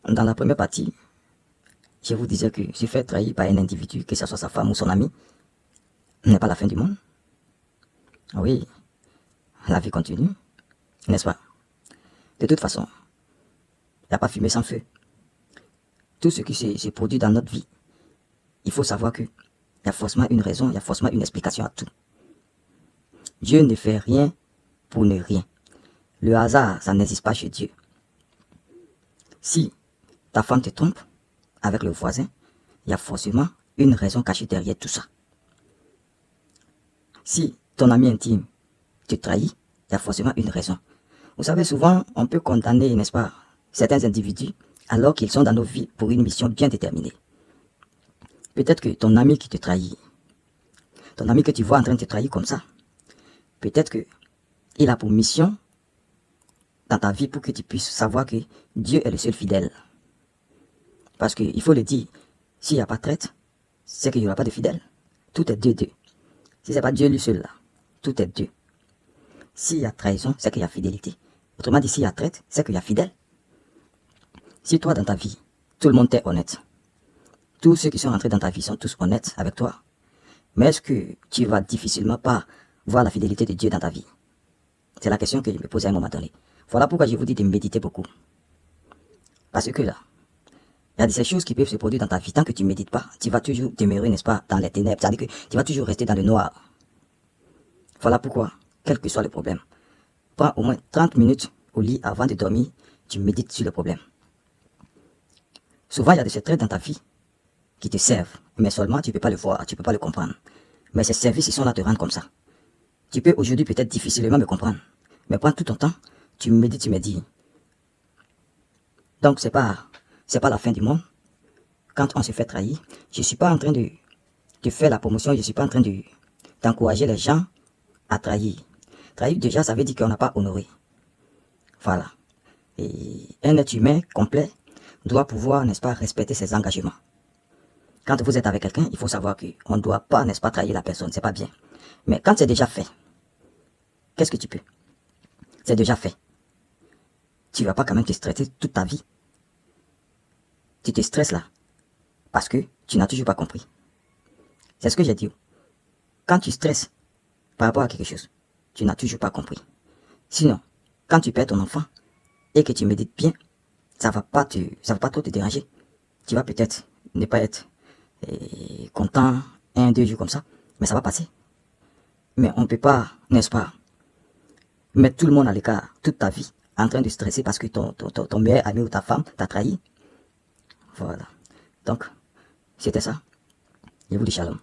Dans la première partie, je vous disais que se faire trahir par un individu, que ce soit sa femme ou son ami, n'est pas la fin du monde. Oui, la vie continue, n'est-ce pas? De toute façon, il n'y a pas fumée sans feu. Tout ce qui se produit dans notre vie, il faut savoir qu'il y a forcément une raison, il y a forcément une explication à tout. Dieu ne fait rien pour ne rien. Le hasard, ça n'existe pas chez Dieu. Si ta femme te trompe avec le voisin, il y a forcément une raison cachée derrière tout ça. Si ton ami intime te trahit, il y a forcément une raison. Vous savez, souvent, on peut condamner, n'est-ce pas, certains individus alors qu'ils sont dans nos vies pour une mission bien déterminée. Peut-être que ton ami qui te trahit, ton ami que tu vois en train de te trahir comme ça, peut-être qu'il a pour mission dans ta vie pour que tu puisses savoir que Dieu est le seul fidèle. Parce qu'il faut le dire, s'il n'y a pas de traite, c'est qu'il n'y aura pas de fidèle. Tout est Dieu. Si ce n'est pas Dieu lui seul là, tout est Dieu. S'il y a trahison, c'est qu'il y a fidélité. Autrement dit, s'il y a traite, c'est qu'il y a fidèle. Si toi dans ta vie, tout le monde est honnête, tous ceux qui sont rentrés dans ta vie sont tous honnêtes avec toi, mais est-ce que tu vas difficilement pas voir la fidélité de Dieu dans ta vie? C'est la question que je me posais à un moment donné. Voilà pourquoi je vous dis de méditer beaucoup. Parce que là, il y a de ces choses qui peuvent se produire dans ta vie. Tant que tu ne médites pas, tu vas toujours demeurer, n'est-ce pas, dans les ténèbres. C'est-à-dire que tu vas toujours rester dans le noir. Voilà pourquoi, quel que soit le problème, prends au moins 30 minutes au lit avant de dormir, tu médites sur le problème. Souvent, il y a de ces traits dans ta vie qui te servent, mais seulement tu ne peux pas le voir, tu ne peux pas le comprendre. Mais ces services, ils sont là te rendre comme ça. Tu peux aujourd'hui peut-être difficilement me comprendre, mais prends tout ton temps, tu médites, tu me dis. Donc, c'est pas la fin du monde. Quand on se fait trahir, je ne suis pas en train de faire la promotion, je ne suis pas en train d'encourager les gens à trahir. Trahir, déjà, ça veut dire qu'on n'a pas honoré. Voilà. Et un être humain complet doit pouvoir, n'est-ce pas, respecter ses engagements. Quand vous êtes avec quelqu'un, il faut savoir qu'on ne doit pas, n'est-ce pas, trahir la personne, c'est pas bien. Mais quand c'est déjà fait, qu'est-ce que tu peux? C'est déjà fait. Tu ne vas pas quand même te stresser toute ta vie. Tu te stresses là, parce que tu n'as toujours pas compris. C'est ce que j'ai dit. Quand tu stresses par rapport à quelque chose, tu n'as toujours pas compris. Sinon, quand tu perds ton enfant et que tu médites bien, ça va pas trop te déranger. Tu vas peut-être ne pas être content 1-2 jours comme ça, mais ça va passer. Mais on ne peut pas, n'est-ce pas, mettre tout le monde à l'écart toute ta vie en train de stresser parce que ton meilleur ami ou ta femme t'a trahi. Voilà. Donc, c'était ça. Je vous dis shalom.